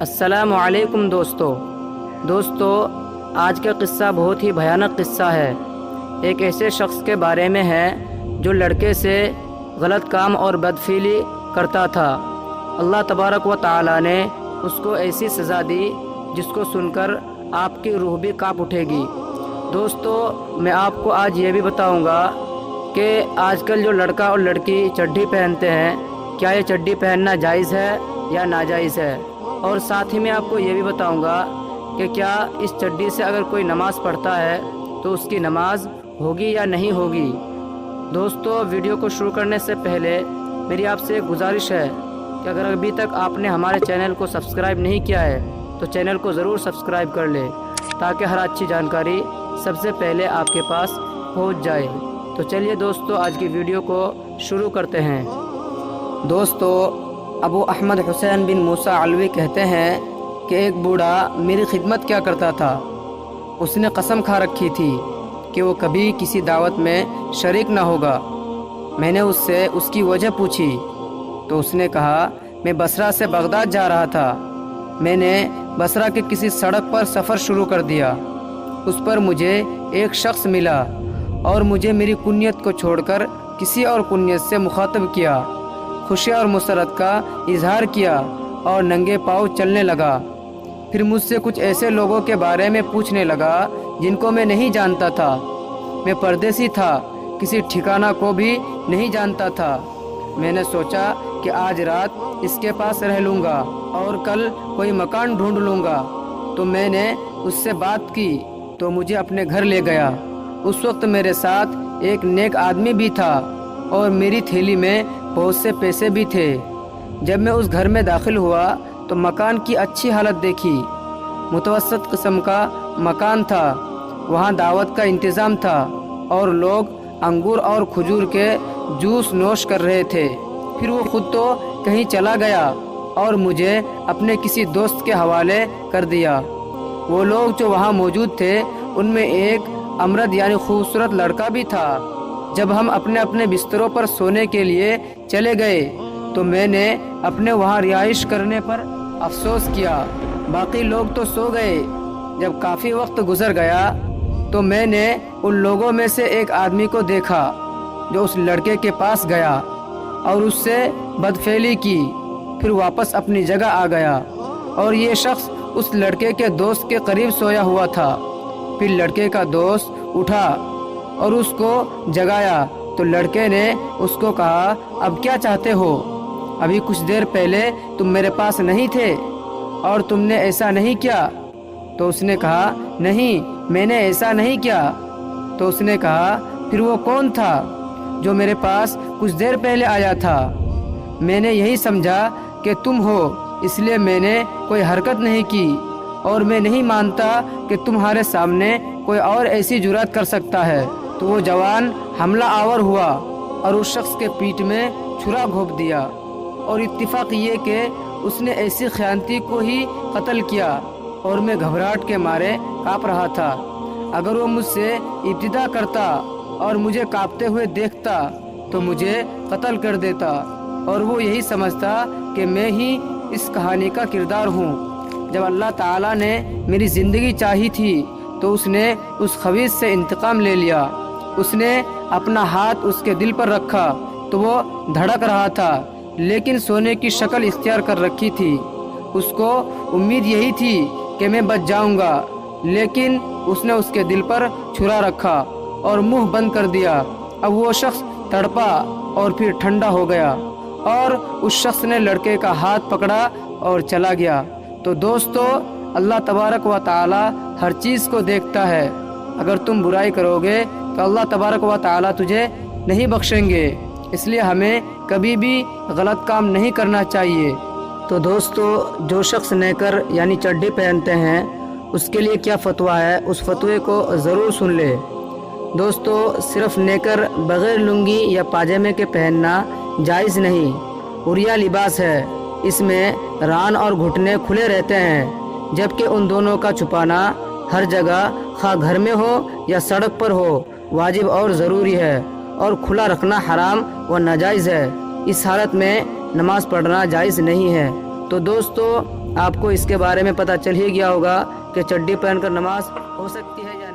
السلام علیکم دوستو آج کا قصہ بہت ہی بھیانک قصہ ہے۔ ایک ایسے شخص کے بارے میں ہے جو لڑکے سے غلط کام اور بدفعلی کرتا تھا۔ اللہ تبارک و تعالی نے اس کو ایسی سزا دی جس کو سن کر آپ کی روح بھی کانپ اٹھے گی۔ دوستو میں آپ کو آج یہ بھی بتاؤں گا کہ آج کل جو لڑکا اور لڑکی چڈی پہنتے ہیں، کیا یہ چڈی پہننا جائز ہے یا ناجائز ہے، اور ساتھ ہی میں آپ کو یہ بھی بتاؤں گا کہ کیا اس چڈی سے اگر کوئی نماز پڑھتا ہے تو اس کی نماز ہوگی یا نہیں ہوگی۔ دوستو ویڈیو کو شروع کرنے سے پہلے میری آپ سے ایک گزارش ہے کہ اگر ابھی تک آپ نے ہمارے چینل کو سبسکرائب نہیں کیا ہے تو چینل کو ضرور سبسکرائب کر لیں تاکہ ہر اچھی جانکاری سب سے پہلے آپ کے پاس پہنچ جائے۔ تو چلیے دوستو آج کی ویڈیو کو شروع کرتے ہیں۔ دوستو ابو احمد حسین بن موسیٰ علوی کہتے ہیں کہ ایک بوڑھا میری خدمت کیا کرتا تھا۔ اس نے قسم کھا رکھی تھی کہ وہ کبھی کسی دعوت میں شریک نہ ہوگا۔ میں نے اس سے اس کی وجہ پوچھی تو اس نے کہا میں بصرہ سے بغداد جا رہا تھا۔ میں نے بصرہ کے کسی سڑک پر سفر شروع کر دیا۔ اس پر مجھے ایک شخص ملا اور مجھے میری کنیت کو چھوڑ کر کسی اور کنیت سے مخاطب کیا، خوشی اور مسرت کا اظہار کیا اور ننگے پاؤں چلنے لگا۔ پھر مجھ سے کچھ ایسے لوگوں کے بارے میں پوچھنے لگا جن کو میں نہیں جانتا تھا۔ میں پردیسی تھا، کسی ٹھکانہ کو بھی نہیں جانتا تھا۔ میں نے سوچا کہ آج رات اس کے پاس رہ لوں گا اور کل کوئی مکان ڈھونڈ لوں گا۔ تو میں نے اس سے بات کی تو مجھے اپنے گھر لے گیا۔ اس وقت میرے ساتھ ایک نیک آدمی بھی تھا اور میری تھیلی میں بہت سے پیسے بھی تھے۔ جب میں اس گھر میں داخل ہوا تو مکان کی اچھی حالت دیکھی۔ متوسط قسم کا مکان تھا، وہاں دعوت کا انتظام تھا اور لوگ انگور اور کھجور کے جوس نوش کر رہے تھے۔ پھر وہ خود تو کہیں چلا گیا اور مجھے اپنے کسی دوست کے حوالے کر دیا۔ وہ لوگ جو وہاں موجود تھے ان میں ایک امرد یعنی خوبصورت لڑکا بھی تھا۔ جب ہم اپنے اپنے بستروں پر سونے کے لیے چلے گئے تو میں نے اپنے وہاں رہائش کرنے پر افسوس کیا۔ باقی لوگ تو سو گئے۔ جب کافی وقت گزر گیا تو میں نے ان لوگوں میں سے ایک آدمی کو دیکھا جو اس لڑکے کے پاس گیا اور اس سے بدفعلی کی، پھر واپس اپنی جگہ آ گیا، اور یہ شخص اس لڑکے کے دوست کے قریب سویا ہوا تھا۔ پھر لڑکے کا دوست اٹھا اور اس کو جگایا تو لڑکے نے اس کو کہا اب کیا چاہتے ہو؟ ابھی کچھ دیر پہلے تم میرے پاس نہیں تھے اور تم نے ایسا نہیں کیا۔ تو اس نے کہا نہیں، میں نے ایسا نہیں کیا۔ تو اس نے کہا پھر وہ کون تھا جو میرے پاس کچھ دیر پہلے آیا تھا؟ میں نے یہی سمجھا کہ تم ہو، اس لیے میں نے کوئی حرکت نہیں کی، اور میں نہیں مانتا کہ تمہارے سامنے کوئی اور ایسی جرات کر سکتا ہے۔ تو وہ جوان حملہ آور ہوا اور اس شخص کے پیٹھ میں چھرا گھونپ دیا، اور اتفاق یہ کہ اس نے ایسی خیانتی کو ہی قتل کیا، اور میں گھبراہٹ کے مارے کانپ رہا تھا۔ اگر وہ مجھ سے ابتدا کرتا اور مجھے کانپتے ہوئے دیکھتا تو مجھے قتل کر دیتا، اور وہ یہی سمجھتا کہ میں ہی اس کہانی کا کردار ہوں۔ جب اللہ تعالیٰ نے میری زندگی چاہی تھی تو اس نے اس خبیث سے انتقام لے لیا۔ اس نے اپنا ہاتھ اس کے دل پر رکھا تو وہ دھڑک رہا تھا، لیکن سونے کی شکل اختیار کر رکھی تھی۔ اس کو امید یہی تھی کہ میں بچ جاؤں گا، لیکن اس نے اس کے دل پر چھرا رکھا اور منہ بند کر دیا۔ اب وہ شخص تڑپا اور پھر ٹھنڈا ہو گیا، اور اس شخص نے لڑکے کا ہاتھ پکڑا اور چلا گیا۔ تو دوستو اللہ تبارک و تعالی ہر چیز کو دیکھتا ہے۔ اگر تم برائی کرو گے تو اللہ تبارک و تعالی تجھے نہیں بخشیں گے، اس لیے ہمیں کبھی بھی غلط کام نہیں کرنا چاہیے۔ تو دوستو جو شخص نیکر یعنی چڈی پہنتے ہیں اس کے لیے کیا فتویٰ ہے، اس فتوے کو ضرور سن لے۔ دوستو صرف نیکر بغیر لنگی یا پاجامے کے پہننا جائز نہیں، عریہ لباس ہے۔ اس میں ران اور گھٹنے کھلے رہتے ہیں، جبکہ ان دونوں کا چھپانا ہر جگہ خواہ گھر میں ہو یا سڑک پر ہو واجب اور ضروری ہے، اور کھلا رکھنا حرام و ناجائز ہے۔ اس حالت میں نماز پڑھنا جائز نہیں ہے۔ تو دوستو آپ کو اس کے بارے میں پتہ چل ہی گیا ہوگا کہ چڈی پہن کر نماز ہو سکتی ہے یا نہیں۔